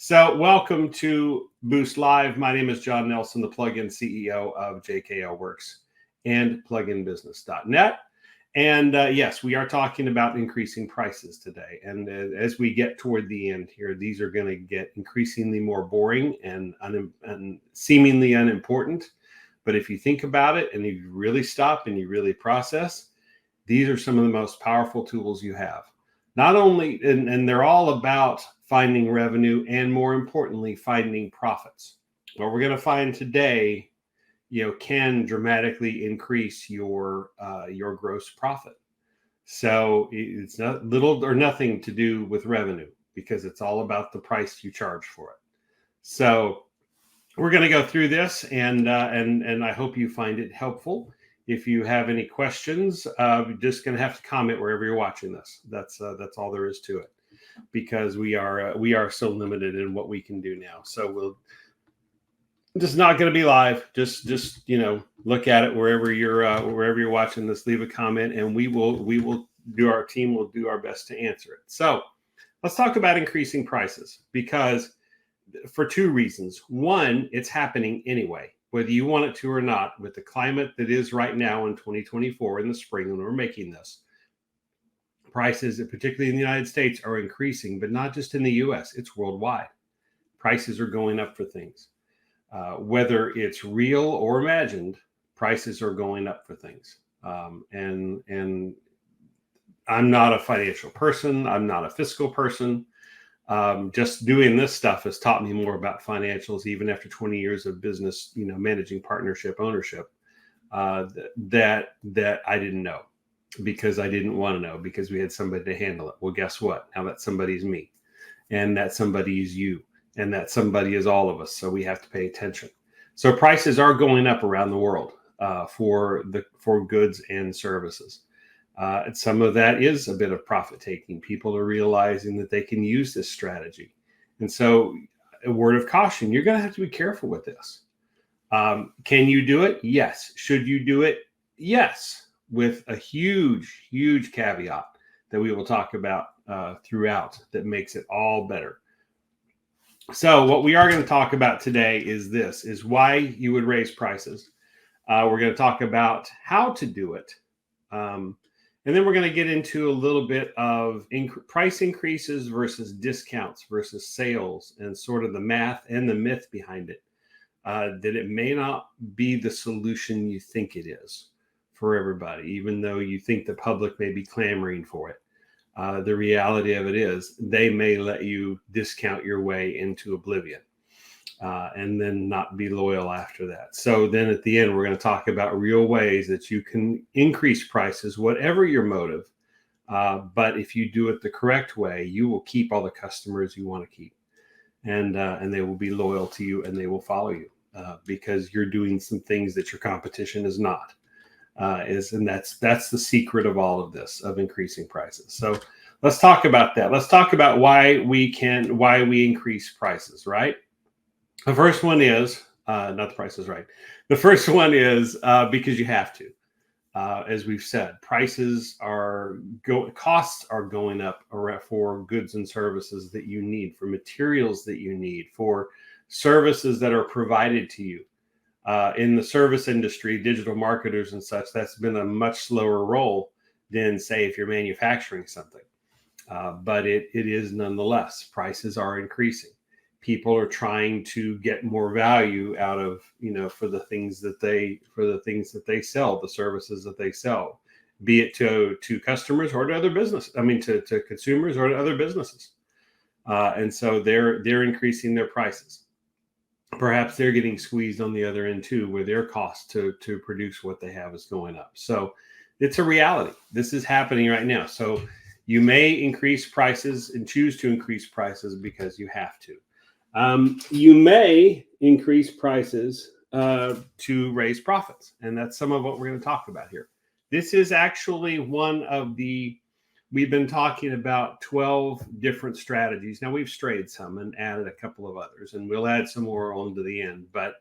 So, welcome to Boost Live. My name is John Nelson, the plugin CEO of JKL Works and pluginbusiness.net. And yes, we are talking about increasing prices today. And as we get toward the end here, these are going to get increasingly more boring and seemingly unimportant. But if you think about it and you really stop and you really process, these are some of the most powerful tools you have. Not only, and they're all about finding revenue and, more importantly, finding profits. What we're going to find today, can dramatically increase your gross profit. So it's not little or nothing to do with revenue, because it's all about the price you charge for it. So we're going to go through this, and I hope you find it helpful. If you have any questions, you're just going to have to comment wherever you're watching this. That's all there is to it, because we are so limited in what we can do now. So we'll just not going to be live. Just look at it wherever you're watching this. Leave a comment, and our team will do our best to answer it. So let's talk about increasing prices, because for two reasons. One, it's happening anyway, whether you want it to or not. With the climate that is right now in 2024 in the spring when we're making this, prices, particularly in the United States, are increasing, but not just in the US, it's worldwide. Prices are going up for things. Whether it's real or imagined, prices are going up for things. And I'm not a financial person. I'm not a fiscal person. Just doing this stuff has taught me more about financials, even after 20 years of business, managing partnership ownership, that I didn't know, because I didn't want to know, because we had somebody to handle it. Well, guess what? Now that somebody's me, and that somebody is you, and that somebody is all of us. So we have to pay attention. So prices are going up around the world for goods and services. Some of that is a bit of profit taking. People are realizing that they can use this strategy. And so, a word of caution, you're going to have to be careful with this. Can you do it? Yes. Should you do it? Yes, with a huge, huge caveat that we will talk about throughout that makes it all better. So what we are going to talk about today is why you would raise prices. We're going to talk about how to do it. And then we're going to get into a little bit of price increases versus discounts versus sales, and sort of the math and the myth behind it, that it may not be the solution you think it is for everybody, even though you think the public may be clamoring for it. The reality of it is they may let you discount your way into oblivion, and then not be loyal after that. So then at the end, we're going to talk about real ways that you can increase prices, whatever your motive. But if you do it the correct way, you will keep all the customers you want to keep, and they will be loyal to you, and they will follow you, because you're doing some things that your competition is not. And that's the secret of all of this, of increasing prices. So let's talk about that. Let's talk about why we increase prices, right? The first one is not the price is right. The first one is because you have to. As we've said, costs are going up for goods and services that you need, for materials that you need, for services that are provided to you. In the service industry, digital marketers and such, that's been a much slower role than, say, if you're manufacturing something. But it is nonetheless. Prices are increasing. People are trying to get more value out of, for the things that they sell, the services that they sell, be it to customers or to other business. To consumers or to other businesses. And so they're increasing their prices. Perhaps they're getting squeezed on the other end too, where their cost to produce what they have is going up. So it's a reality. This is happening right now. So you may increase prices and choose to increase prices because you have to. You may increase prices to raise profits. And that's some of what we're going to talk about here. This is actually we've been talking about 12 different strategies. Now, we've strayed some and added a couple of others, and we'll add some more on to the end. But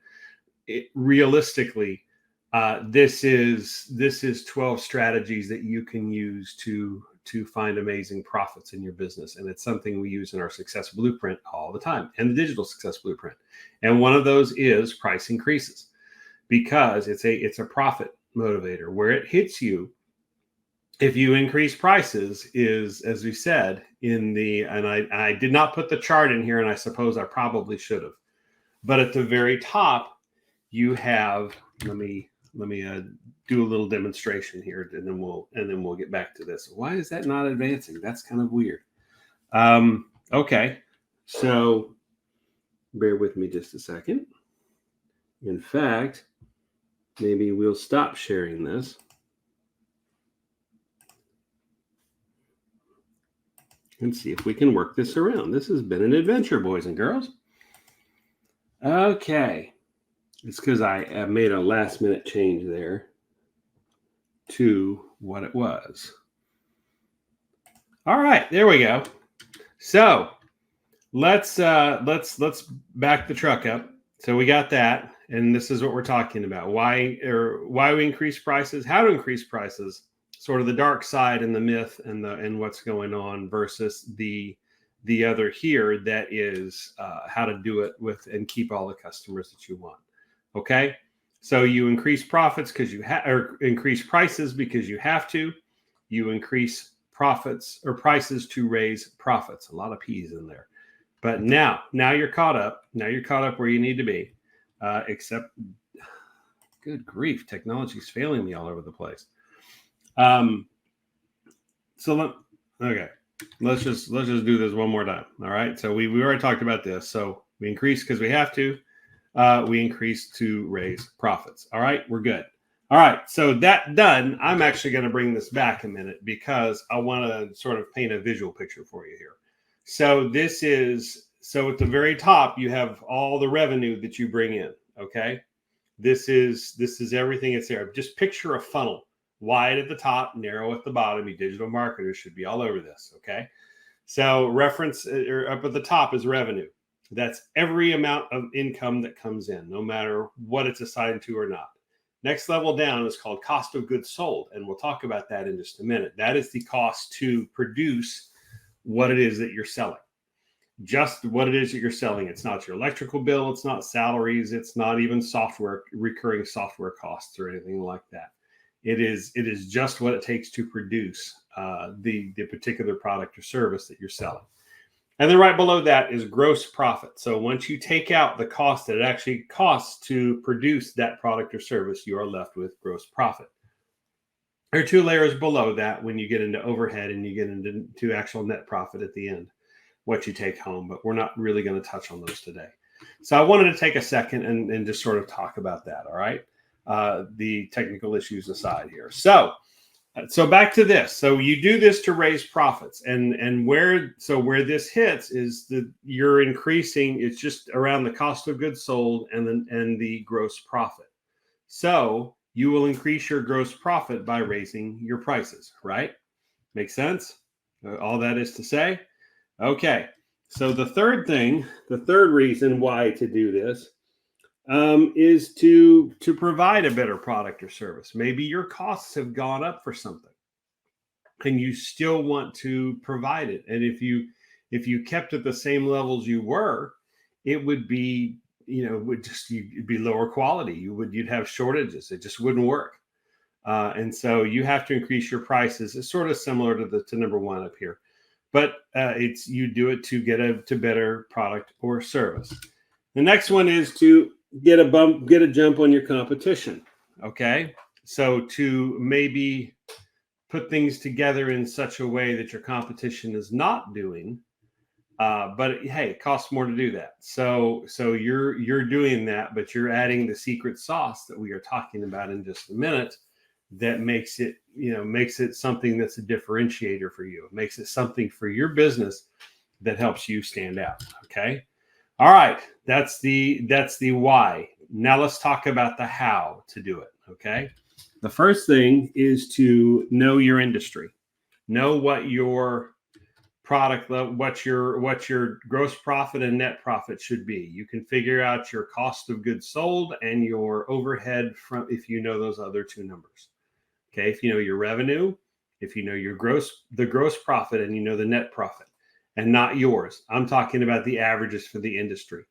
realistically, this is 12 strategies that you can use to to find amazing profits in your business. And it's something we use in our success blueprint all the time, and the digital success blueprint. And one of those is price increases, because it's a profit motivator. Where it hits you if you increase prices is, as we said in the, and I did not put the chart in here, and I suppose I probably should have, but at the very top you have, let me do a little demonstration here, and then we'll get back to this. Why is that not advancing? That's kind of weird. Okay, so bear with me just a second. In fact, maybe we'll stop sharing this. And see if we can work this around. This has been an adventure, boys and girls. Okay. It's because I made a last minute change there to what it was. All right, there we go. So let's back the truck up. So we got that, and this is what we're talking about. Why we increase prices, how to increase prices, sort of the dark side and the myth and what's going on versus the other here, that is how to do it with and keep all the customers that you want. Okay, so you increase profits because you have, or increase prices because you have to. You increase profits or prices to raise profits. A lot of P's in there, but now you're caught up. Now you're caught up where you need to be. Except, good grief, technology's failing me all over the place. Okay, let's just do this one more time. All right. So we already talked about this. So we increase because we have to. We increase to raise profits. All right, we're good. All right. So that done, I'm actually going to bring this back a minute because I want to sort of paint a visual picture for you here. So this is, so at the very top, you have all the revenue that you bring in. Okay. This is everything that's there. Just picture a funnel. Wide at the top, narrow at the bottom. You digital marketers should be all over this, okay? So reference or up at the top is revenue. That's every amount of income that comes in, no matter what it's assigned to or not. Next level down is called cost of goods sold, and we'll talk about that in just a minute. That is the cost to produce what it is that you're selling. Just what it is that you're selling. It's not your electrical bill. It's not salaries. It's not even software, recurring software costs or anything like that. It is just what it takes to produce the particular product or service that you're selling. And then right below that is gross profit. So once you take out the cost that it actually costs to produce that product or service, you are left with gross profit. There are two layers below that when you get into overhead and you get into actual net profit at the end, what you take home. But we're not really going to touch on those today. So I wanted to take a second and just sort of talk about that, all right? The technical issues aside here. So back to this. So you do this to raise profits, and where this hits is that you're increasing. It's just around the cost of goods sold and the gross profit. So you will increase your gross profit by raising your prices, right? Make sense? All that is to say, okay. So the third reason why to do this is to provide a better product or service. Maybe your costs have gone up for something and you still want to provide it. And if you kept at the same levels you were, it would be, it'd be lower quality. You'd have shortages. It just wouldn't work. And so you have to increase your prices. It's sort of similar to number one up here, but you do it to get a better product or service. The next one is to get a jump on your competition. Okay. So to maybe put things together in such a way that your competition is not doing, but hey, it costs more to do that. So you're doing that, but you're adding the secret sauce that we are talking about in just a minute that makes it something that's a differentiator for you. It makes it something for your business that helps you stand out. Okay. All right, that's the why. Now let's talk about the how to do it, okay? The first thing is to know your industry. Know what your product, what your gross profit and net profit should be. You can figure out your cost of goods sold and your overhead if you know those other two numbers. Okay, if you know your revenue if you know the gross profit and you know the net profit, and not yours. I'm talking about the averages for the industry.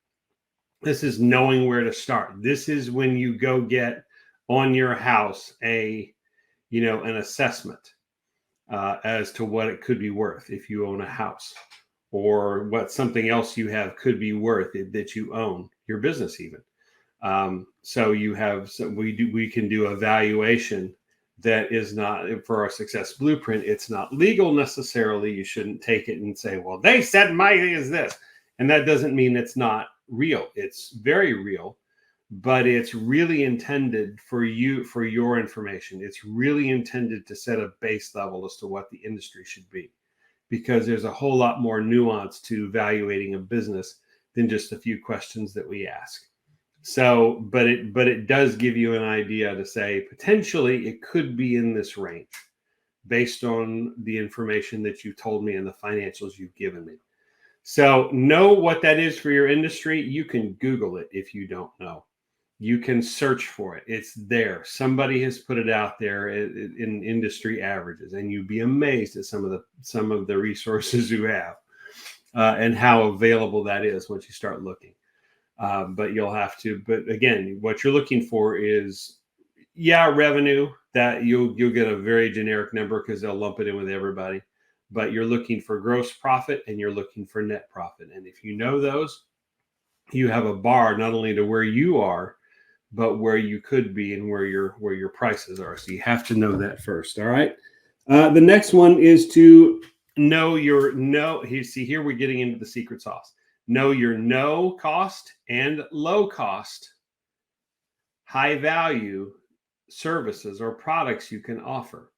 This is knowing where to start. This is when you go get on your house an assessment as to what it could be worth if you own a house, or what something else you have could be worth that you own, your business even. So we can do a valuation that is not, for our success blueprint, it's not legal necessarily. You shouldn't take it and say, well, they said my is this. And that doesn't mean it's not real. It's very real, but it's really intended for your information. It's really intended to set a base level as to what the industry should be, because there's a whole lot more nuance to evaluating a business than just a few questions that we ask. So, but it does give you an idea to say, potentially it could be in this range based on the information that you told me and the financials you've given me. So know what that is for your industry. You can Google it if you don't know. You can search for it. It's there. Somebody has put it out there in industry averages, and you'd be amazed at some of the resources you have and how available that is once you start looking. But you'll have to. But again, what you're looking for is, revenue. That you'll get a very generic number because they'll lump it in with everybody. But you're looking for gross profit and you're looking for net profit. And if you know those, you have a bar not only to where you are, but where you could be and where your prices are. So you have to know that first. All right. The next one is to know here we're getting into the secret sauce. Know your no cost and low cost, high value services or products you can offer.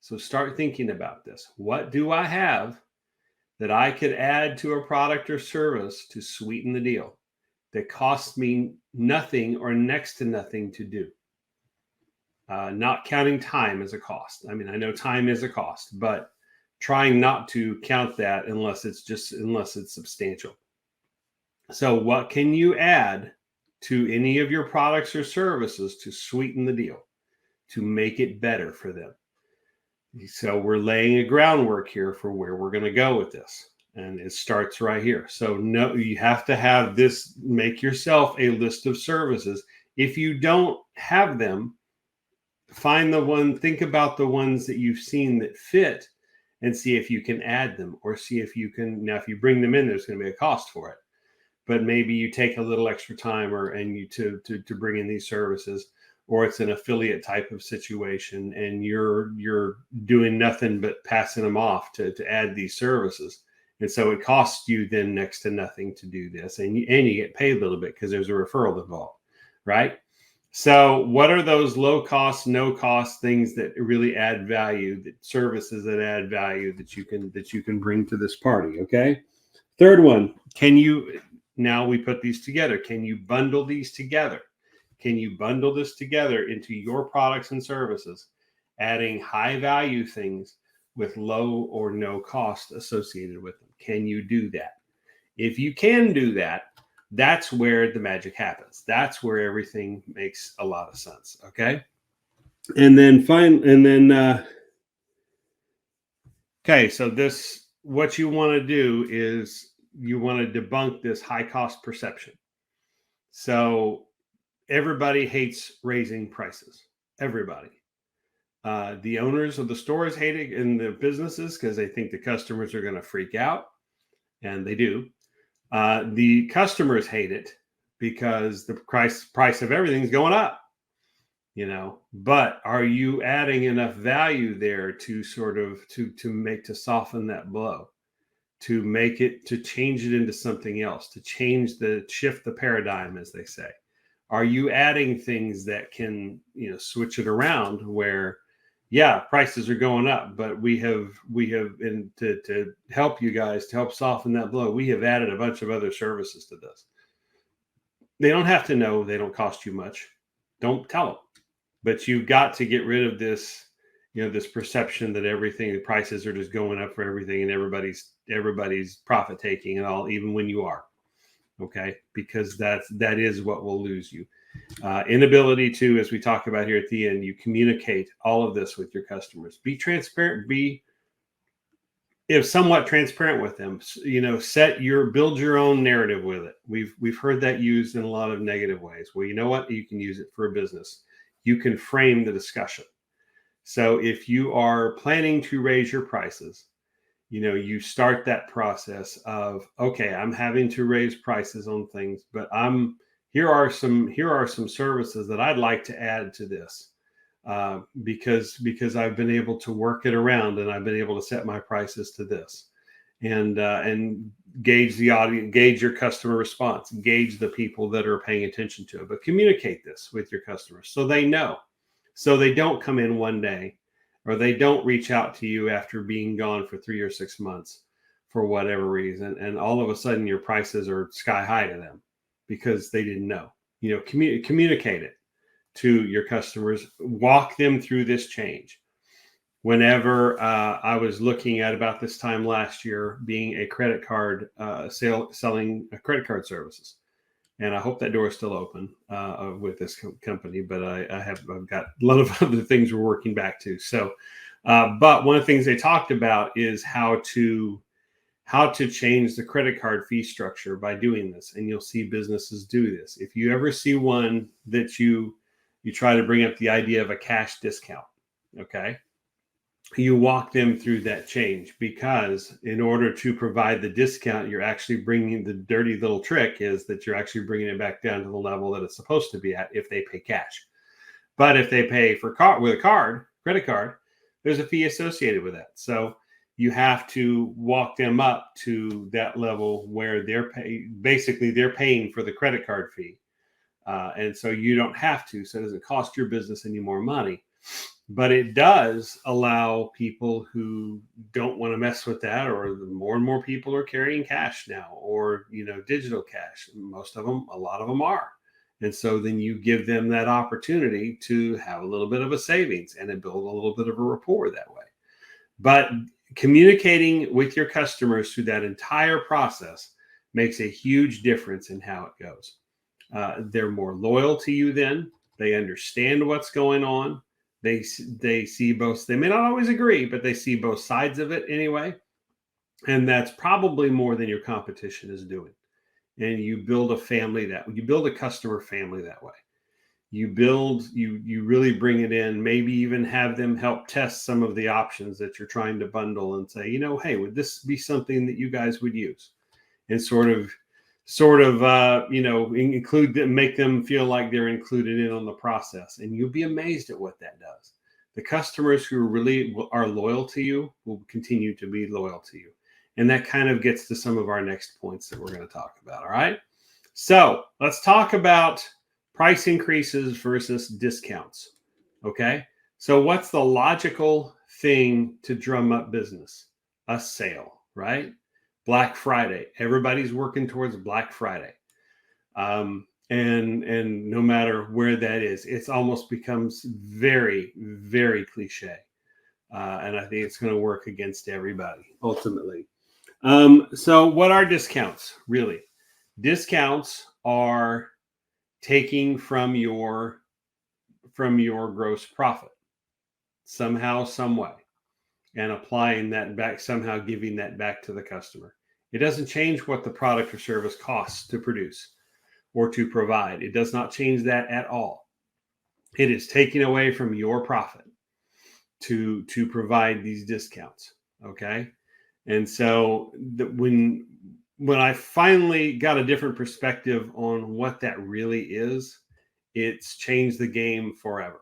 So start thinking about this. What do I have that I could add to a product or service to sweeten the deal that costs me nothing or next to nothing to do? Not counting time as a cost. I mean, I know time is a cost, but trying not to count that unless it's substantial. So what can you add to any of your products or services to sweeten the deal, to make it better for them? So we're laying a groundwork here for where we're going to go with this. And it starts right here. So no, you have to have this, make yourself a list of services. If you don't have them, think about the ones that you've seen that fit and see if you can add them, or see if you can. Now, if you bring them in, there's going to be a cost for it. But maybe you take a little extra time to bring in these services, or it's an affiliate type of situation and you're doing nothing but passing them off to add these services. And so it costs you then next to nothing to do this. And you get paid a little bit because there's a referral involved, right? So what are those low cost, no cost things that really add value, that services that add value that you can bring to this party? Okay. Third one, now we put these together. Can you bundle these together? Can you bundle this together into your products and services, adding high value things with low or no cost associated with them? Can you do that? If you can do that, that's where the magic happens. That's where everything makes a lot of sense. Okay. So what you want to do is you want to debunk this high cost perception. So everybody hates raising prices. Everybody. The owners of the stores hate it in the businesses because they think the customers are going to freak out, and they do. The customers hate it because the price of everything's going up, But are you adding enough value there to sort of to soften that blow, to change it into something else, to shift the paradigm, as they say? Are you adding things that can, switch it around where, prices are going up, but we have to help you guys, to help soften that blow, we have added a bunch of other services to this. They don't have to know. They don't cost you much. Don't tell them. But you've got to get rid of this, this perception that the prices are just going up for everything and everybody's profit taking and all, even when you are. Okay, because that is what will lose you. Inability to, as we talk about here at the end, you communicate all of this with your customers. Be transparent. Be if somewhat transparent with them. Build your own narrative with it. We've heard that used in a lot of negative ways. Well, you know what? You can use it for a business. You can frame the discussion. So if you are planning to raise your prices, you start that process of, okay, I'm having to raise prices on things, but here are some services that I'd like to add to this, because I've been able to work it around, and I've been able to set my prices to this, and gauge the audience, gauge your customer response, gauge the people that are paying attention to it, but communicate this with your customers so they know, so they don't come in one day, or they don't reach out to you after being gone for 3 or 6 months for whatever reason, and all of a sudden your prices are sky high to them because they didn't know. Communicate it to your customers, walk them through this change. Whenever I was looking at, about this time last year, being a credit card selling credit card services, and I hope that door is still open with this company, but I've got a lot of other things we're working back to. So, but one of the things they talked about is how to change the credit card fee structure by doing this. And you'll see businesses do this. If you ever see one that you try to bring up the idea of a cash discount, okay? You walk them through that change, because in order to provide the discount, you're actually bringing, the dirty little trick is that you're actually bringing it back down to the level that it's supposed to be at if they pay cash. But if they pay with a credit card, there's a fee associated with that. So you have to walk them up to that level where they're paying for the credit card fee. And so you don't have to, so it doesn't cost your business any more money. But it does allow people who don't want to mess with that, or more and more people are carrying cash now, or digital cash. A lot of them are. And so then you give them that opportunity to have a little bit of a savings and then build a little bit of a rapport that way. But communicating with your customers through that entire process makes a huge difference in how it goes. They're more loyal to you then. They understand what's going on. They see both. They may not always agree, but they see both sides of it anyway. And that's probably more than your competition is doing. And you build a customer family that way. You really bring it in, maybe even have them help test some of the options that you're trying to bundle and say, hey, would this be something that you guys would use? And include them, make them feel like they're included in on the process. And you'll be amazed at what that does. The customers who really are loyal to you will continue to be loyal to you. And that kind of gets to some of our next points that we're going to talk about. All right. So let's talk about price increases versus discounts. Okay. So what's the logical thing to drum up business? A sale, right? Black Friday. Everybody's working towards Black Friday. And no matter where that is, it's almost becomes very, very cliche. And I think it's going to work against everybody ultimately. So what are discounts really? Discounts are taking from your gross profit somehow, some way, and applying that back, somehow giving that back to the customer. It doesn't change what the product or service costs to produce or to provide. It does not change that at all. It is taking away from your profit to provide these discounts. Okay. And so when I finally got a different perspective on what that really is, it's changed the game forever.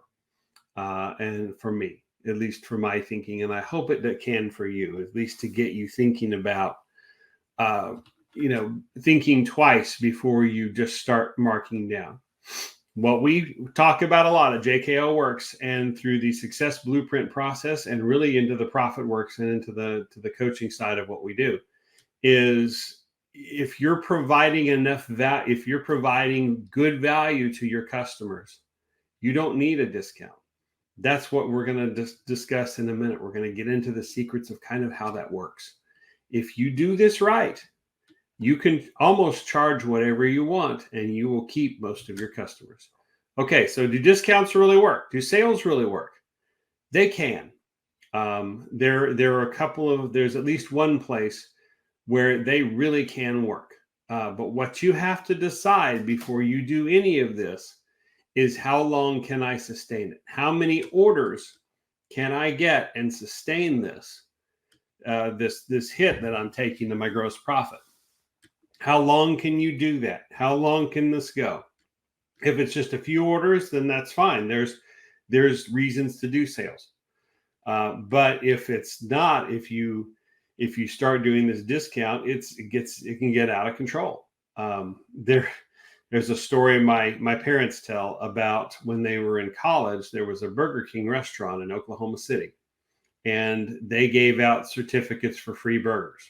And for me, at least for my thinking, and I hope it can for you, at least to get you thinking about, thinking twice before you just start marking down. What we talk about a lot at JKO Works and through the Success Blueprint process, and really into the Profit Works and into the coaching side of what we do, is if you're providing if you're providing good value to your customers, you don't need a discount. That's what we're going to discuss in a minute. We're going to get into the secrets of kind of how that works. If you do this right, you can almost charge whatever you want and you will keep most of your customers. Okay, so do discounts really work? Do sales really work? They can. There are a couple of, there's at least one place where they really can work. But what you have to decide before you do any of this is, how long can I sustain it? How many orders can I get and sustain this hit that I'm taking to my gross profit? How long can you do that? How long can this go? If it's just a few orders, then that's fine. There's reasons to do sales. But if it's not, if you start doing this discount, it can get out of control. There's a story my parents tell about when they were in college. There was a Burger King restaurant in Oklahoma City, and they gave out certificates for free burgers,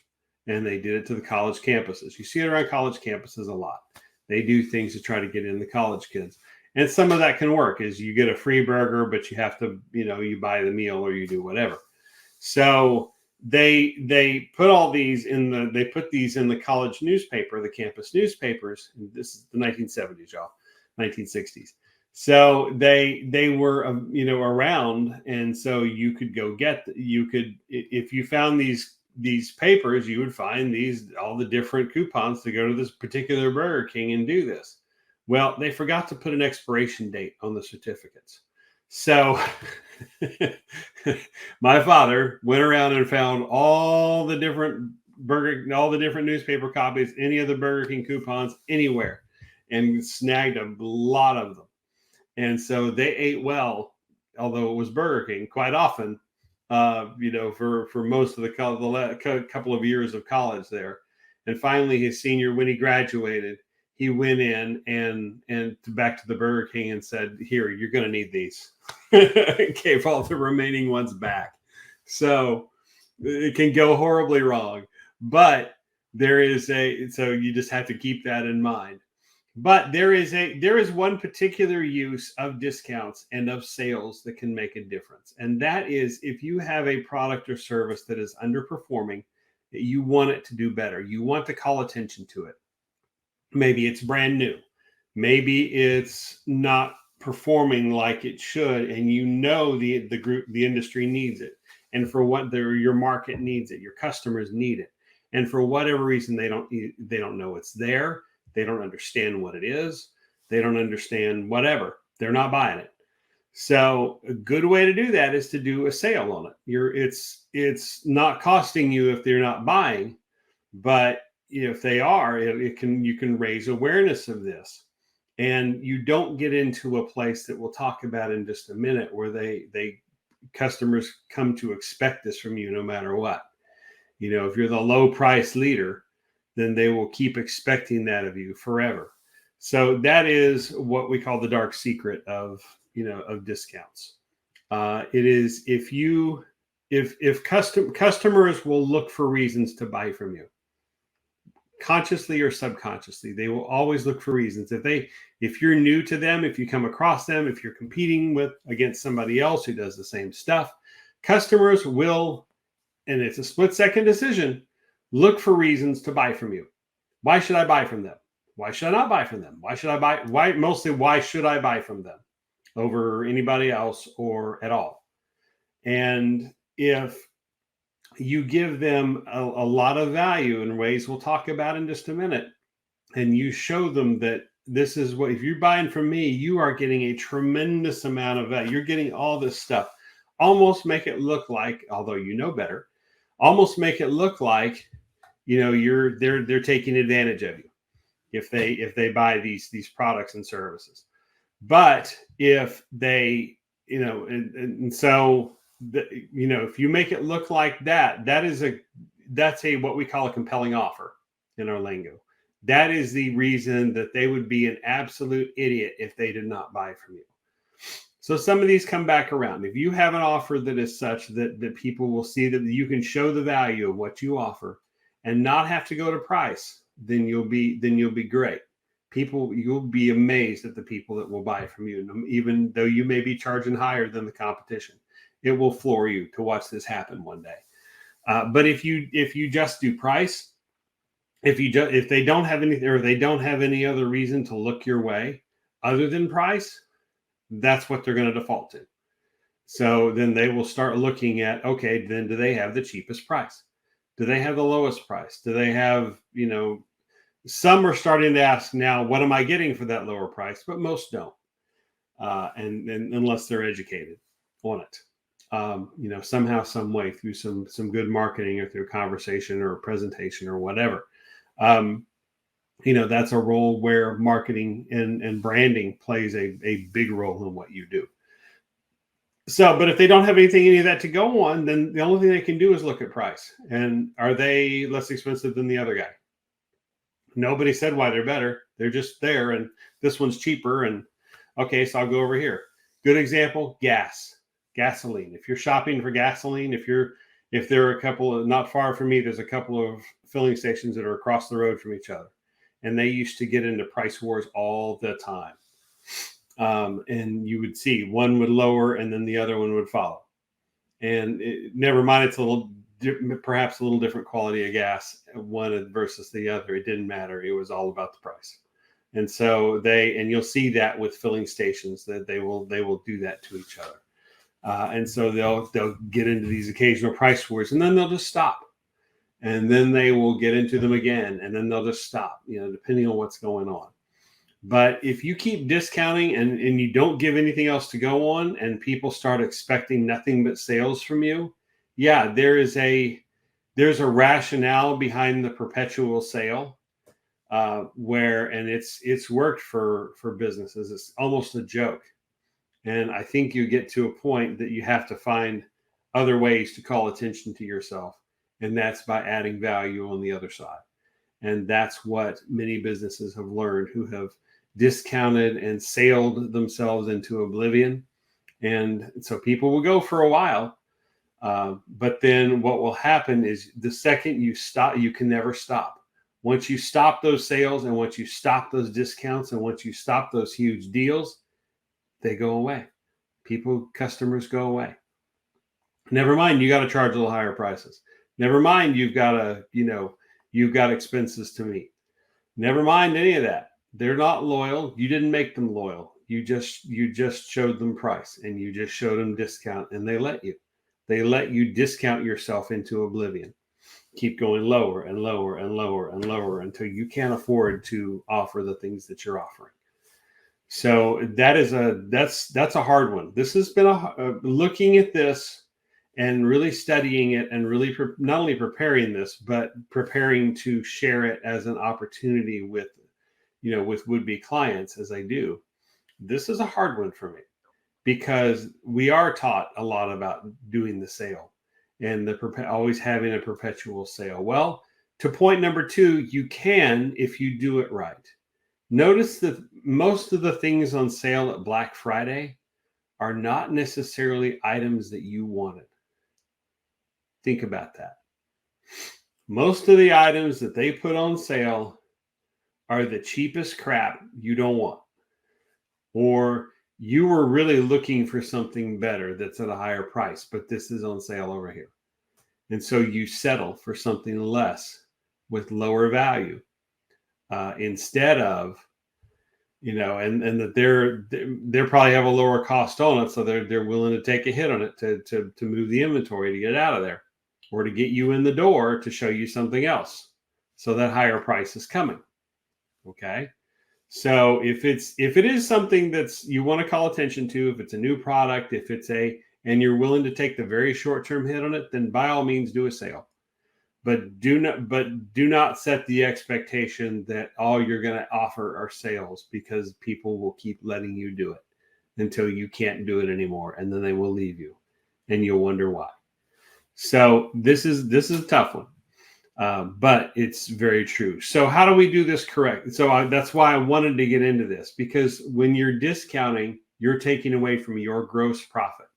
and they did it to the college campuses. You see it around college campuses a lot. They do things to try to get in the college kids. And some of that can work, is you get a free burger, but you have to, you buy the meal or you do whatever. So they put all these they put these in the college newspaper, the campus newspapers. This is the 1970s, y'all, 1960s. So they were, around. And so you could go if you found these papers, you would find all the different coupons to go to this particular Burger King and do this. Well, they forgot to put an expiration date on the certificates. So my father went around and found all the different newspaper copies, any of the Burger King coupons anywhere, and snagged a lot of them. And so they ate well, although it was Burger King quite often, for most of the couple of years of college there. And finally, his senior, when he graduated, he went in and back to the Burger King and said, "Here, you're going to need these." Gave all the remaining ones back. So it can go horribly wrong, but so you just have to keep that in mind. But there is one particular use of discounts and of sales that can make a difference. And that is, if you have a product or service that is underperforming, that you want it to do better, you want to call attention to it. Maybe it's brand new. Maybe it's not performing like it should, and the industry needs it, and for your market needs it, your customers need it, and for whatever reason they don't know it's there, they don't understand what it is, they don't understand whatever, they're not buying it. So a good way to do that is to do a sale on it. It's not costing you if they're not buying, but if they are, you can raise awareness of this. And you don't get into a place that we'll talk about in just a minute, where customers come to expect this from you no matter what. If you're the low price leader, then they will keep expecting that of you forever. So that is what we call the dark secret of discounts. It is, if customers will look for reasons to buy from you, consciously or subconsciously, they will always look for reasons. If you're new to them, if you come across them, if you're competing against somebody else who does the same stuff, customers will, and it's a split-second decision, look for reasons to buy from you. Why should I buy from them? Why should I not buy from them? Why should I buy? Why should I buy from them over anybody else or at all? And if you give them a lot of value in ways we'll talk about in just a minute, and you show them that this is what, if you're buying from me, you are getting a tremendous amount of value. You're getting all this stuff. Almost make it look like, although you know better, almost make it look like, they're taking advantage of you if they buy these products and services. But if they, if you make it look like that's a what we call a compelling offer in our lingo. That is the reason that they would be an absolute idiot if they did not buy from you. So some of these come back around. If you have an offer that is such that people will see that you can show the value of what you offer and not have to go to price, then you'll be great. You'll be amazed at the people that will buy from you, even though you may be charging higher than the competition. It will floor you to watch this happen one day. But if you just do price, if they don't have anything, or they don't have any other reason to look your way other than price, that's what they're going to default to. So then they will start looking at, okay, then do they have the cheapest price? Do they have the lowest price? Do they have, some are starting to ask now, what am I getting for that lower price? But most don't, and unless they're educated on it, somehow, some way, through some good marketing or through conversation or presentation or whatever. That's a role where marketing and branding plays a big role in what you do. So, but if they don't have any of that to go on, then the only thing they can do is look at price. And are they less expensive than the other guy? Nobody said why they're better. They're just there, and this one's cheaper. And okay, so I'll go over here. Good example: gasoline. If you're shopping for gasoline, if there are a couple of, not far from me, there's a couple of filling stations that are across the road from each other, and they used to get into price wars all the time. And you would see one would lower and then the other one would follow. And never mind, it's perhaps a little different quality of gas, one versus the other. It didn't matter. It was all about the price. And so and you'll see that with filling stations, that they will do that to each other. And so they'll get into these occasional price wars, and then they'll just stop. And then they will get into them again, and then they'll just stop, depending on what's going on. But if you keep discounting and you don't give anything else to go on, and people start expecting nothing but sales from you, yeah, there's a rationale behind the perpetual sale, and it's worked for businesses. It's almost a joke. And I think you get to a point that you have to find other ways to call attention to yourself, and that's by adding value on the other side. And that's what many businesses have learned who have discounted and sailed themselves into oblivion. And so people will go for a while, but then what will happen is the second you stop, you can never stop. Once you stop those sales, and once you stop those discounts, and once you stop those huge deals, they go away. Customers go away. Never mind, you got to charge a little higher prices. Never mind, you've got expenses to meet. Never mind any of that. They're not loyal. You didn't make them loyal. You just showed them price, and you just showed them discount, and they let you discount yourself into oblivion. Keep going lower and lower and lower and lower until you can't afford to offer the things that you're offering. So that's a hard one. This has been looking at this and really studying it, and really not only preparing this, but preparing to share it as an opportunity with would-be clients as I do. This is a hard one for me, because we are taught a lot about doing the sale and always having a perpetual sale. Well, to point number 2, you can if you do it right. Notice that most of the things on sale at Black Friday are not necessarily items that you wanted. Think about that. Most of the items that they put on sale are the cheapest crap you don't want, or you were really looking for something better that's at a higher price, but this is on sale over here. And so you settle for something less with lower value, instead of, and that they're probably have a lower cost on it. So they're willing to take a hit on it to move the inventory to get it out of there, or to get you in the door to show you something else. So that higher price is coming. Okay. So if it is something that's you want to call attention to, if it's a new product, and you're willing to take the very short-term hit on it, then by all means do a sale. But do not set the expectation that all you're going to offer are sales, because people will keep letting you do it until you can't do it anymore, and then they will leave you, and you'll wonder why. So this is a tough one. But it's very true. So how do we do this correct? So that's why I wanted to get into this, because when you're discounting, you're taking away from your gross profit.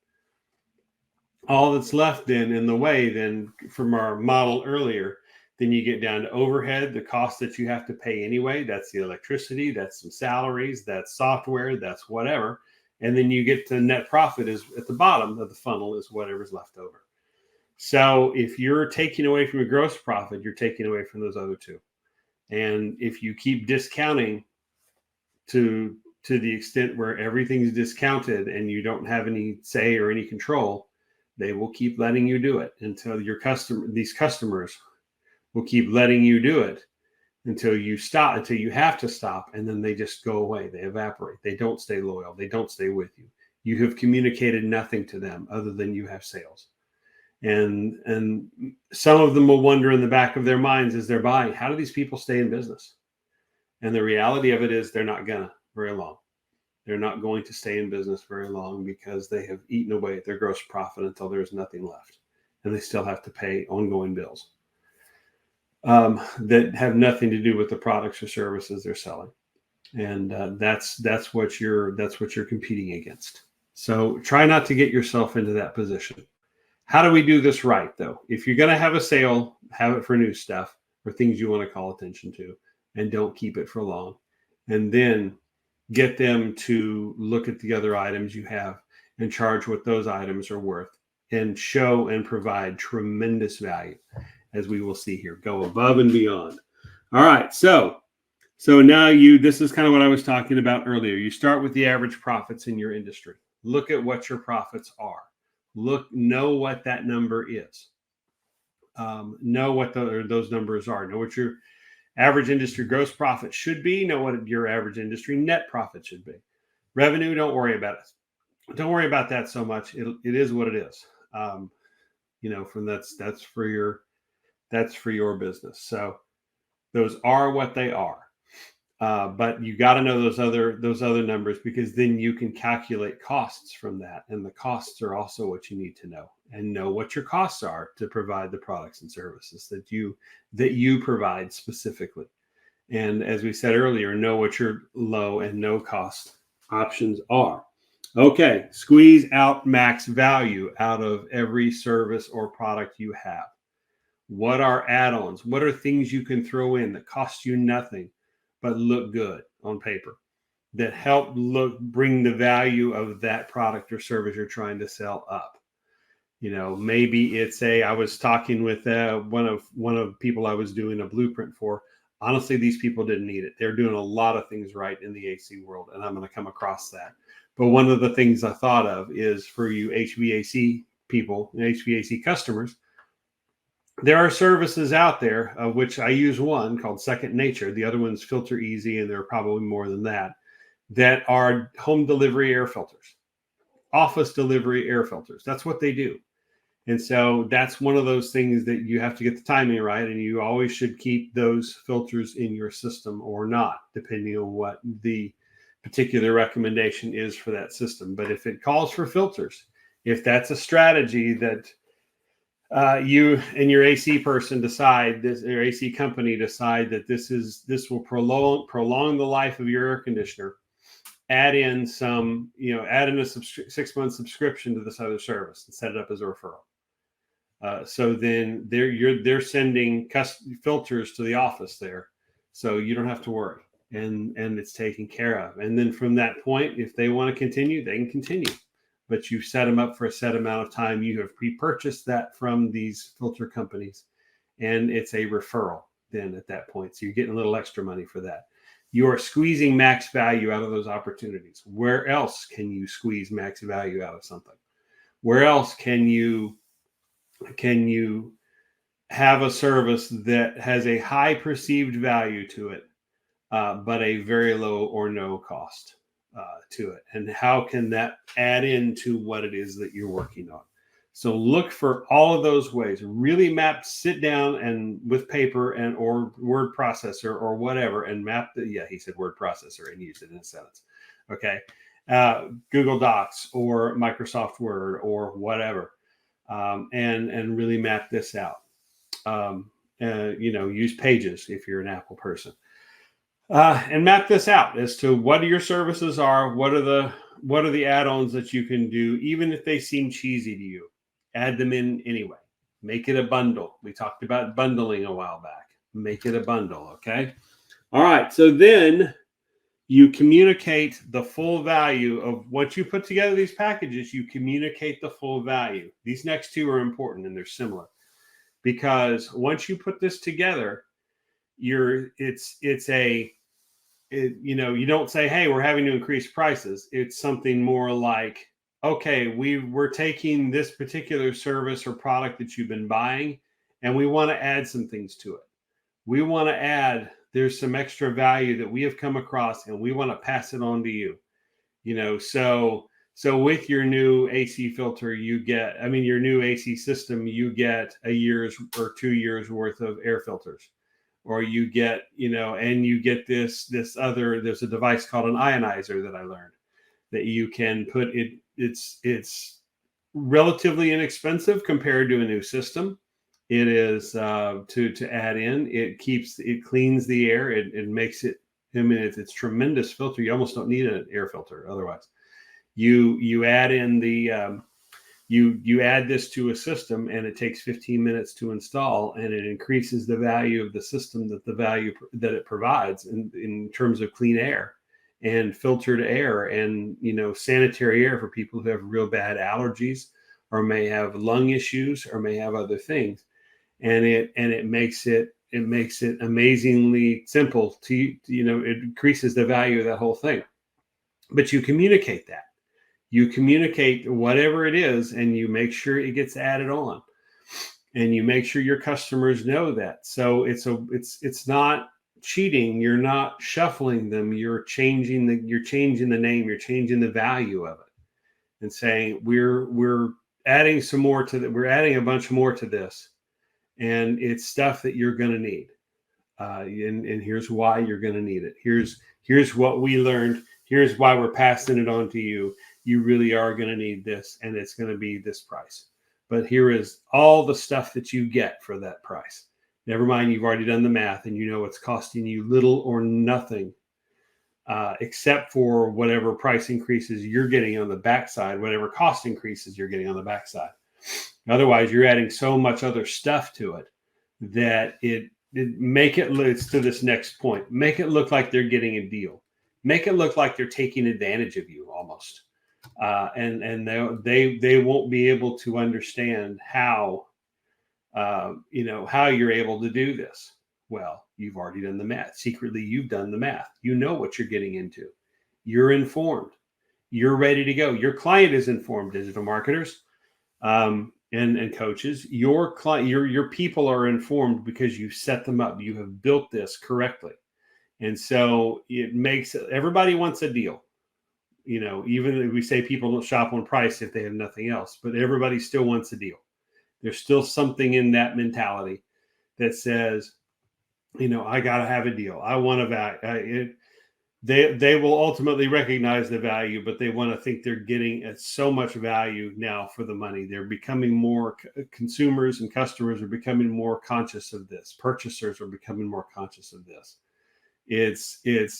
All that's left in the way then from our model earlier, then you get down to overhead, the cost that you have to pay anyway. That's the electricity, that's some salaries, that's software, that's whatever. And then you get to net profit is at the bottom of the funnel is whatever's left over. So if you're taking away from your gross profit, you're taking away from those other two. And if you keep discounting to to the extent where everything's discounted and you don't have any say or any control, they will keep letting you do it until these customers will keep letting you do it until you stop, until you have to stop, and then they just go away. They evaporate. They don't stay loyal. They don't stay with you. You have communicated nothing to them other than you have sales. And some of them will wonder in the back of their minds as they're buying, how do these people stay in business? And the reality of it is they're not gonna very long. They're not going to stay in business very long because they have eaten away at their gross profit until there's nothing left. And they still have to pay ongoing bills that have nothing to do with the products or services they're selling. And that's what you're competing against. So try not to get yourself into that position. How do we do this right, though? If you're going to have a sale, have it for new stuff or things you want to call attention to, and don't keep it for long. And then get them to look at the other items you have and charge what those items are worth and show and provide tremendous value, as we will see here. Go above and beyond. All right. So now this is kind of what I was talking about earlier. You start with the average profits in your industry. Look at what your profits are. Know what that number is. Know what those numbers are. Know what your average industry gross profit should be. Know what your average industry net profit should be. Revenue, don't worry about it. Don't worry about that so much. It is what it is. That's for your business. So those are what they are. But you got to know those other numbers, because then you can calculate costs from that. And the costs are also what you need to know, and know what your costs are to provide the products and services that you provide specifically. And as we said earlier, know what your low and no cost options are. Okay, squeeze out max value out of every service or product you have. What are add-ons? What are things you can throw in that cost you nothing but look good on paper, that help bring the value of that product or service you're trying to sell up? Maybe it's I was talking with one of people I was doing a blueprint for. Honestly, these people didn't need it. They're doing a lot of things right in the AC world, and I'm going to come across that. But one of the things I thought of is for you HVAC people and HVAC customers, there are services out there, of which I use one called Second Nature. The other one's Filter Easy, and there are probably more than that are home delivery air filters, office delivery air filters. That's what they do. And so that's one of those things that you have to get the timing right, and you always should keep those filters in your system or not, depending on what the particular recommendation is for that system. But if it calls for filters, if that's a strategy that you and your AC person decide, your AC company decide that this will prolong the life of your air conditioner, add in a 6-month subscription to this other service and set it up as a referral. So then they're sending filters to the office there, so you don't have to worry, and it's taken care of. And then from that point, if they want to continue, they can continue. But you set them up for a set amount of time. You have pre-purchased that from these filter companies, and it's a referral then at that point. So you're getting a little extra money for that. You are squeezing max value out of those opportunities. Where else can you squeeze max value out of something? Where else can you have a service that has a high perceived value to it, but a very low or no cost to it? And how can that add into what it is that you're working on? So look for all of those ways. Really sit down and with paper and or word processor or whatever, and map he said word processor and used it in a sentence. Okay. Google Docs or Microsoft Word or whatever. And really map this out. Use Pages if you're an Apple person. And map this out as to what your services are. What are the add-ons that you can do, even if they seem cheesy to you? Add them in anyway. Make it a bundle. We talked about bundling a while back. Make it a bundle, okay? All right, so then you communicate the full value of what you put together these packages. You communicate the full value. These next two are important, and they're similar, because once you put this together, it's you don't say, hey, we're having to increase prices. It's something more like, okay, we're taking this particular service or product that you've been buying, and we want to add some things to it. We want to add, there's some extra value that we have come across, and we want to pass it on to you. So with your new AC filter, your new AC system, you get a year's or 2 years worth of air filters, or you get, and you get there's a device called an ionizer that I learned that you can put it. It's relatively inexpensive compared to a new system. It is to add in. It cleans the air. It makes it. I mean, it's tremendous filter. You almost don't need an air filter otherwise. You add in the you add this to a system, and it takes 15 minutes to install, and it increases the value of the system, that it provides in terms of clean air and filtered air and sanitary air for people who have real bad allergies or may have lung issues or may have other things. And it makes it amazingly simple to it increases the value of that whole thing. But you communicate that. You communicate whatever it is, and you make sure it gets added on, and you make sure your customers know that. So it's not cheating. You're not shuffling them. You're changing the name. You're changing the value of it, and saying we're adding some more to that. We're adding a bunch more to this, and it's stuff that you're going to need. And here's why you're going to need it. Here's what we learned. Here's why we're passing it on to you. You really are going to need this, and it's going to be this price. But here is all the stuff that you get for that price. Never mind, you've already done the math, and it's costing you little or nothing, except for whatever price increases you're getting on the backside, whatever cost increases you're getting on the backside. Otherwise, you're adding so much other stuff to it that it's to this next point. Make it look like they're getting a deal. Make it look like they're taking advantage of you almost. And they won't be able to understand how you're able to do this. Well, you've already done the math. Secretly, you've done the math. You know what you're getting into. You're informed. You're ready to go. Your client is informed. Digital marketers and coaches. Your client, your people are informed because you set them up. You have built this correctly, and so it makes everybody wants a deal. Even if we say people don't shop on price if they have nothing else, but everybody still wants a deal. There's still something in that mentality that says, I got to have a deal. I want a value. They will ultimately recognize the value, but they want to think they're getting so much value now for the money. They're becoming more consumers, and customers are becoming more conscious of this. Purchasers are becoming more conscious of this.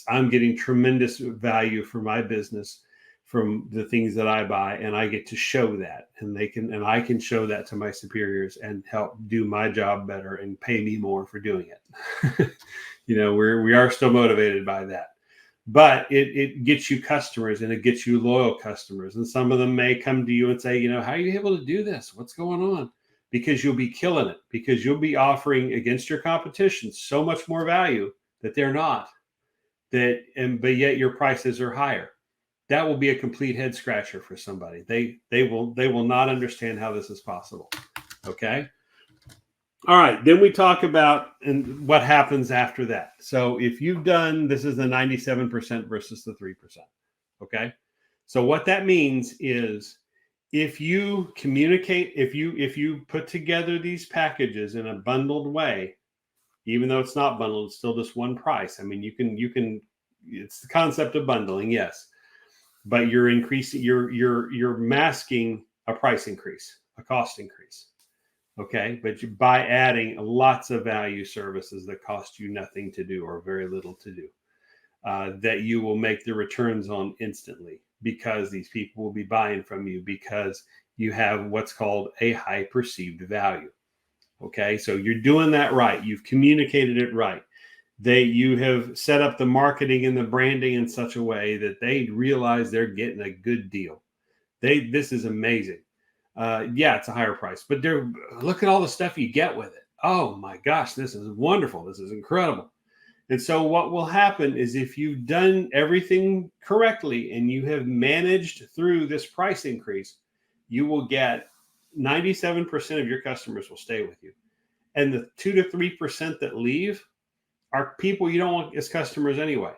I'm getting tremendous value for my business from the things that I buy, and I get to show that, and I can show that to my superiors and help do my job better and pay me more for doing it. We are still motivated by that, but it gets you customers, and it gets you loyal customers. And some of them may come to you and say, how are you able to do this? What's going on? Because you'll be killing it, because you'll be offering against your competition so much more value that they're not, but yet your prices are higher. That will be a complete head scratcher for somebody. They will not understand how this is possible. Okay. All right. Then we talk about and what happens after that. So if you've done, this is the 97% versus the 3%. Okay. So what that means is if you communicate, if you put together these packages in a bundled way, even though it's not bundled, it's still just one price. I mean, you can, it's the concept of bundling, yes, but you're increasing, you're masking a price increase, a cost increase. Okay. But by adding lots of value services that cost you nothing to do or very little to do, that you will make the returns on instantly, because these people will be buying from you because you have what's called a high perceived value. Okay, so you're doing that right. You've communicated it right. You have set up the marketing and the branding in such a way that they realize they're getting a good deal. This is amazing. Yeah, it's a higher price, but look at all the stuff you get with it. Oh my gosh, this is wonderful. This is incredible. And so what will happen is if you've done everything correctly and you have managed through this price increase, you will get 97% of your customers will stay with you. And the 2 to 3% that leave are people you don't want as customers anyway.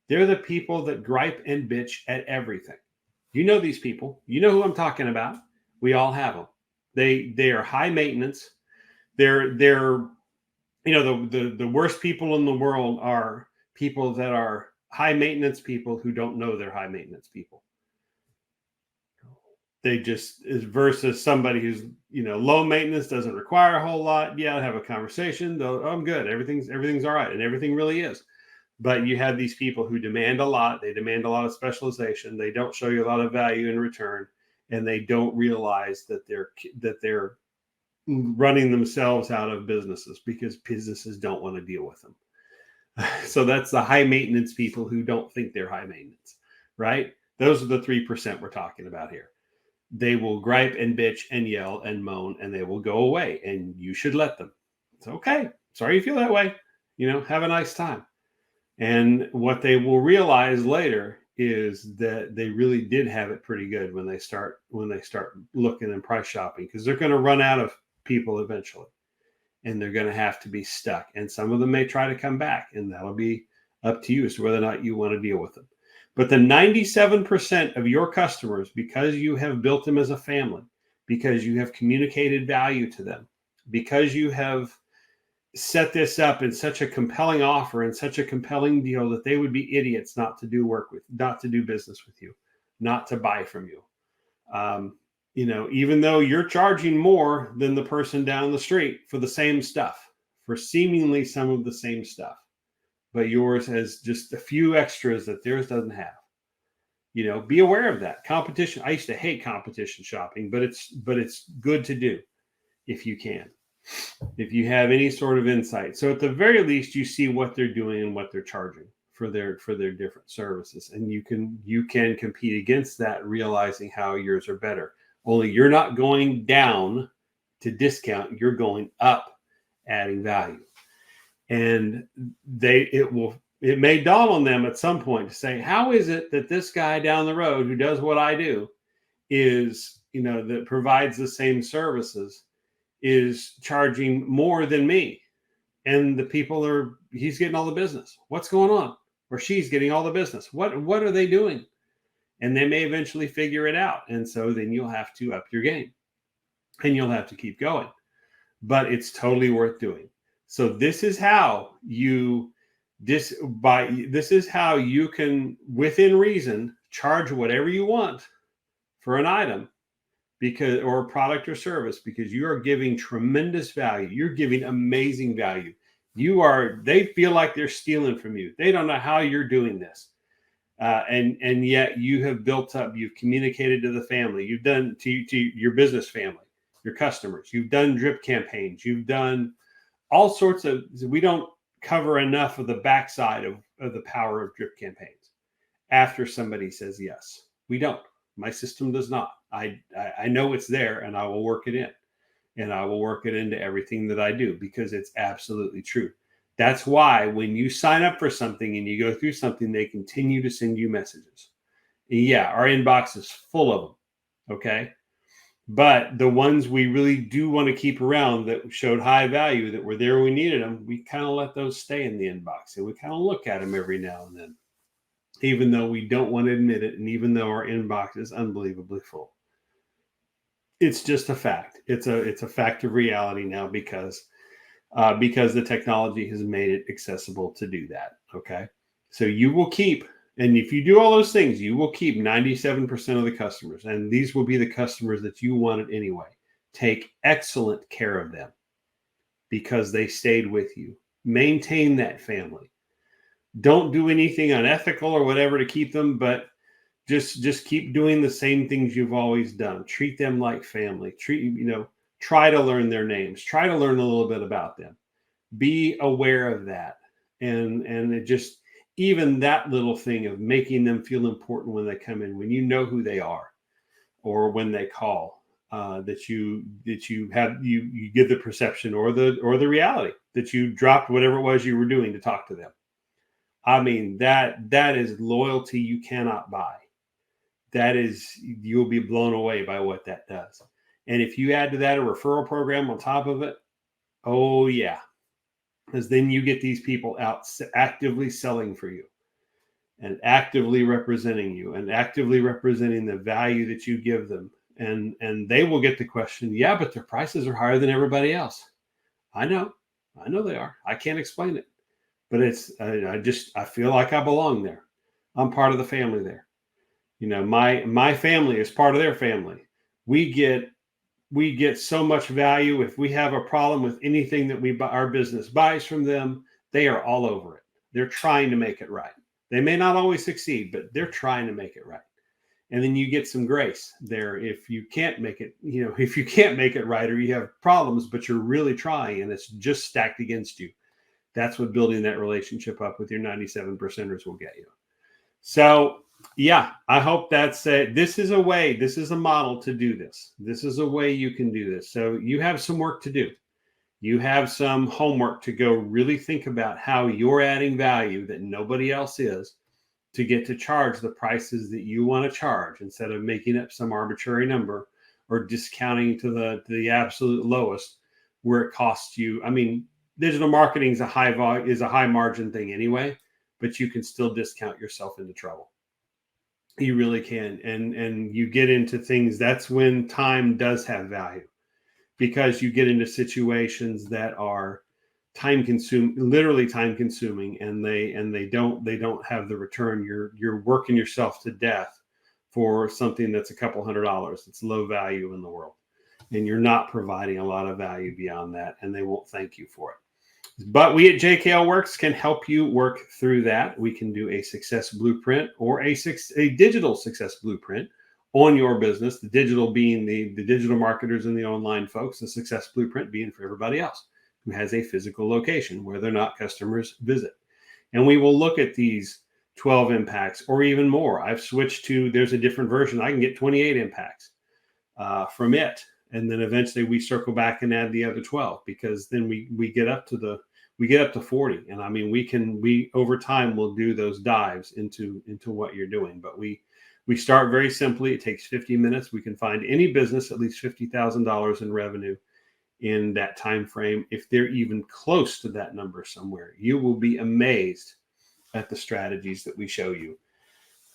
They're the people that gripe and bitch at everything. You know these people. You know who I'm talking about. We all have them. They are high maintenance. They're the worst people in the world are people that are high maintenance people who don't know they're high maintenance people. They just is versus somebody who's low maintenance, doesn't require a whole lot. Yeah, have a conversation. Though I'm good. Everything's all right, and everything really is. But you have these people who demand a lot. They demand a lot of specialization. They don't show you a lot of value in return, and they don't realize that they're running themselves out of businesses because businesses don't want to deal with them. So that's the high maintenance people who don't think they're high maintenance, right? Those are the 3% we're talking about here. They will gripe and bitch and yell and moan, and they will go away, and you should let them. It's okay. Sorry you feel that way. Have a nice time. And what they will realize later is that they really did have it pretty good when they start looking and price shopping, because they're going to run out of people eventually, and they're going to have to be stuck. And some of them may try to come back, and that'll be up to you as to whether or not you want to deal with them. But the 97% of your customers, because you have built them as a family, because you have communicated value to them, because you have set this up in such a compelling offer and such a compelling deal that they would be idiots not to do business with you, not to buy from you. Even though you're charging more than the person down the street for the same stuff, for seemingly some of the same stuff, but yours has just a few extras that theirs doesn't have. Be aware of that. Competition. I used to hate competition shopping, but it's good to do if you can, if you have any sort of insight. So at the very least, you see what they're doing and what they're charging for their different services, and you can compete against that, realizing how yours are better. Only you're not going down to discount, you're going up, adding value. And it may dawn on them at some point to say, how is it that this guy down the road who does what I do is, that provides the same services, is charging more than me? And the people he's getting all the business. What's going on? Or she's getting all the business. What are they doing? And they may eventually figure it out. And so then you'll have to up your game, and you'll have to keep going. But it's totally worth doing. So this is how you can, within reason, charge whatever you want for an item, or a product or service, because you are giving tremendous value. You're giving amazing value. They feel like they're stealing from you. They don't know how you're doing this. And yet you have built up, you've communicated to the family, you've done to your business family, your customers, you've done drip campaigns, you've done all sorts of, we don't cover enough of the backside of the power of drip campaigns. After somebody says yes, we don't. My system does not. I know it's there, and I will work it in, and I will work it into everything that I do, because it's absolutely true. That's why when you sign up for something and you go through something, they continue to send you messages. Yeah, our inbox is full of them. Okay. But the ones we really do want to keep around that showed high value, that were there when we needed them, we kind of let those stay in the inbox, and we kind of look at them every now and then, even though we don't want to admit it, and even though our inbox is unbelievably full. It's just a fact. It's a fact of reality now, because the technology has made it accessible to do that. Okay. So you will keep, and if you do all those things, you will keep 97% of the customers, and these will be the customers that you wanted anyway. Take excellent care of them because they stayed with you. Maintain that family. Don't do anything unethical or whatever to keep them, but just keep doing the same things you've always done. Treat them like family. Try to learn their names. Try to learn a little bit about them. Be aware of that. And it just, even that little thing of making them feel important when they come in, when you know who they are, or when they call, that you give the perception or the reality that you dropped whatever it was you were doing to talk to them. I mean, that is loyalty you cannot buy. That is, you'll be blown away by what that does. And if you add to that a referral program on top of it, oh yeah, because then you get these people out actively selling for you and actively representing you and actively representing the value that you give them. And they will get the question, yeah, but their prices are higher than everybody else. I know they are. I can't explain it, but I feel like I belong there. I'm part of the family there. You know, my family is part of their family. We get so much value. If we have a problem with anything that our business buys from them, they are all over it. They're trying to make it right. They may not always succeed, but they're trying to make it right. And then you get some grace there if you can't make it, if you can't make it right or you have problems, but you're really trying and it's just stacked against you. That's what building that relationship up with your 97 percenters will get you. So yeah, I hope this is a model to do this. This is a way you can do this. So you have some work to do. You have some homework to go really think about how you're adding value that nobody else is to get to charge the prices that you want to charge instead of making up some arbitrary number or discounting to the absolute lowest where it costs you. I mean, digital marketing is a high margin thing anyway, but you can still discount yourself into trouble. You really can. And you get into things, that's when time does have value, because you get into situations that are literally time consuming, and they don't have the return. You're working yourself to death for something that's a couple $100. It's low value in the world, and you're not providing a lot of value beyond that, and they won't thank you for it. But we at JKL Works can help you work through that. We can do a success blueprint or a digital success blueprint on your business. The digital being the digital marketers and the online folks, the success blueprint being for everybody else who has a physical location where they're not customers visit. And we will look at these 12 impacts or even more. I've switched to, there's a different version. I can get 28 impacts from it. And then eventually we circle back and add the other 12, because then we get up to 40. And I mean, we over time will do those dives into what you're doing. But we start very simply. It takes 50 minutes. We can find any business at least $50,000 in revenue in that time frame. If they're even close to that number somewhere, you will be amazed at the strategies that we show you.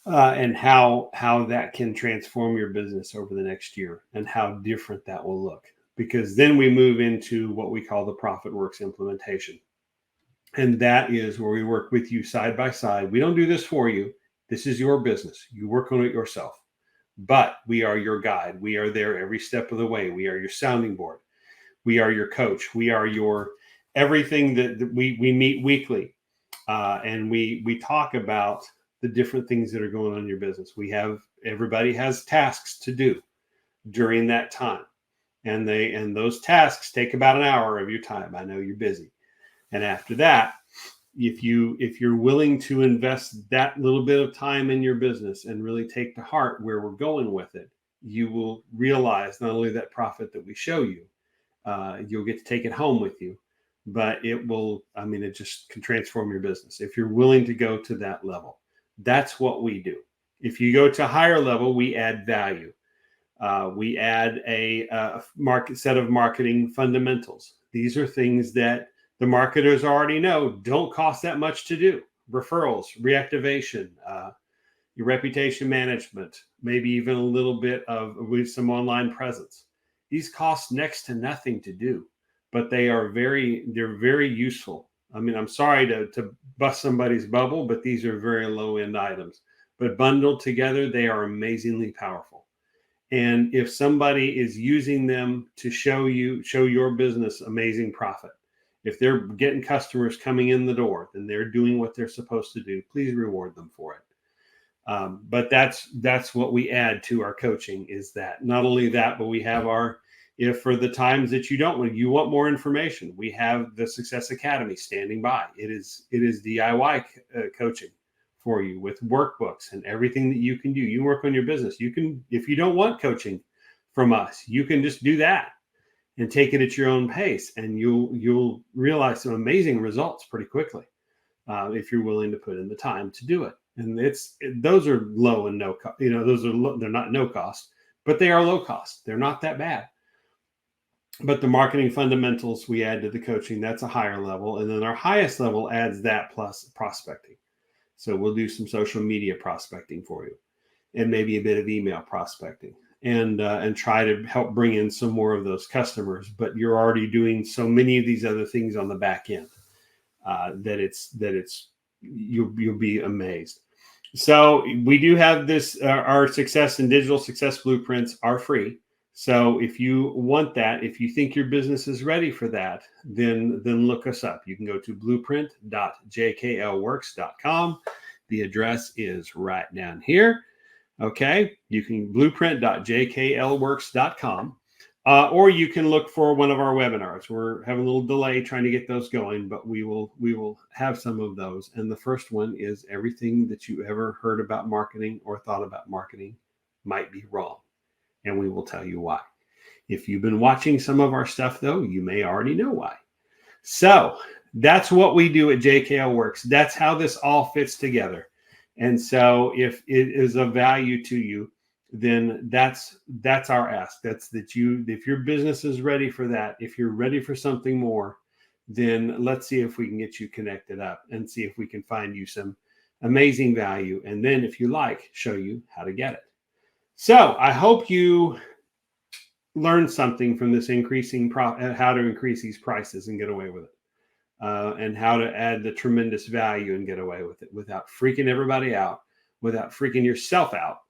And how that can transform your business over the next year and how different that will look. Because then we move into what we call the ProfitWorks implementation. And that is where we work with you side by side. We don't do this for you. This is your business. You work on it yourself. But we are your guide. We are there every step of the way. We are your sounding board. We are your coach. We are your everything that we meet weekly. And we talk about the different things that are going on in your business. Everybody has tasks to do during that time. And those tasks take about an hour of your time. I know you're busy. And after that, if you're willing to invest that little bit of time in your business and really take to heart where we're going with it, you will realize not only that profit that we show you, you'll get to take it home with you, but it just can transform your business if you're willing to go to that level. That's what we do. If you go to a higher level, we add value. We add a set of marketing fundamentals. These are things that the marketers already know don't cost that much to do. Referrals, reactivation, your reputation management, maybe even a little bit with some online presence. These cost next to nothing to do, but they're very useful. I mean, I'm sorry to bust somebody's bubble, but these are very low end items. But bundled together, they are amazingly powerful. And if somebody is using them to show your business amazing profit, if they're getting customers coming in the door, then they're doing what they're supposed to do. Please reward them for it. But that's what we add to our coaching, is that not only that, but we have if for the times that you want more information, we have the Success Academy standing by. It is DIY coaching for you with workbooks and everything that you can do. You work on your business. You can, if you don't want coaching from us, you can just do that and take it at your own pace, and you'll realize some amazing results pretty quickly. if you're willing to put in the time to do it. And those are low and no cost. They're not no cost, but they are low cost. They're not that bad. But the marketing fundamentals we add to the coaching, that's a higher level. And then our highest level adds that plus prospecting. So we'll do some social media prospecting for you, and maybe a bit of email prospecting, and try to help bring in some more of those customers. But you're already doing so many of these other things on the back end that you'll be amazed. So we do have this, our success and digital success blueprints are free. So if you want that, if you think your business is ready for that, then look us up. You can go to blueprint.jklworks.com. The address is right down here. Okay, you can blueprint.jklworks.com. Or you can look for one of our webinars. We're having a little delay trying to get those going, but we will have some of those. And the first one is everything that you ever heard about marketing or thought about marketing might be wrong. And we will tell you why. If you've been watching some of our stuff, though, you may already know why. So that's what we do at JKL Works. That's how this all fits together. And so if it is of value to you, then that's our ask. That's that if your business is ready for that, if you're ready for something more, then let's see if we can get you connected up and see if we can find you some amazing value. And then if you like, show you how to get it. So I hope you learned something from this how to increase these prices and get away with it. And how to add the tremendous value and get away with it without freaking everybody out, without freaking yourself out.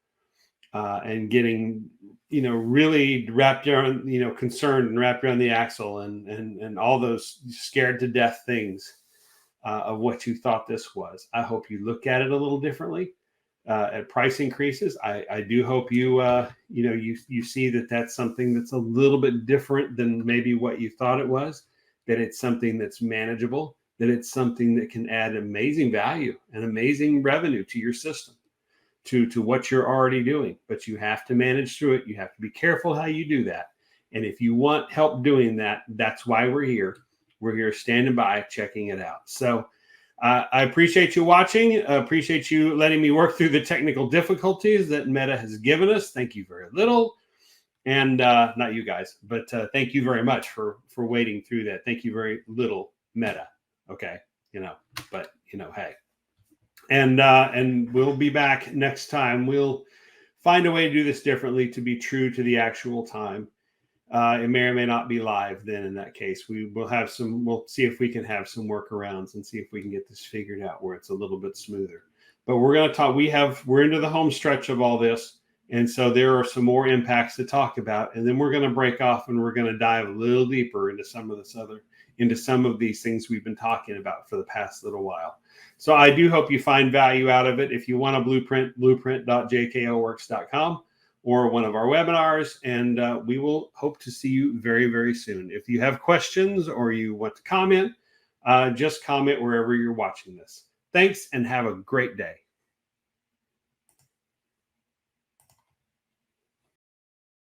And getting, really wrapped around, concerned and wrapped around the axle and all those scared to death things of what you thought this was. I hope you look at it a little differently at price increases. I do hope you see that that's something that's a little bit different than maybe what you thought it was, that it's something that's manageable, that it's something that can add amazing value and amazing revenue to your system. To what you're already doing, but you have to manage through it. You have to be careful how you do that. And if you want help doing that, that's why we're here. We're here standing by, checking it out. So I appreciate you watching. I appreciate you letting me work through the technical difficulties that Meta has given us. Thank you very little. And not you guys, but thank you very much for waiting through that. Thank you very little, Meta. Okay. But hey. And we'll be back next time. We'll find a way to do this differently to be true to the actual time. It may or may not be live then in that case. We'll see if we can have some workarounds and see if we can get this figured out where it's a little bit smoother. But we're going to talk, we're into the home stretch of all this. And so there are some more impacts to talk about. And then we're going to break off and we're going to dive a little deeper into some of these things we've been talking about for the past little while. So I do hope you find value out of it. If you want a blueprint.jklworks.com or one of our webinars, and we will hope to see you very, very soon. If you have questions or you want to comment, just comment wherever you're watching this. Thanks and have a great day.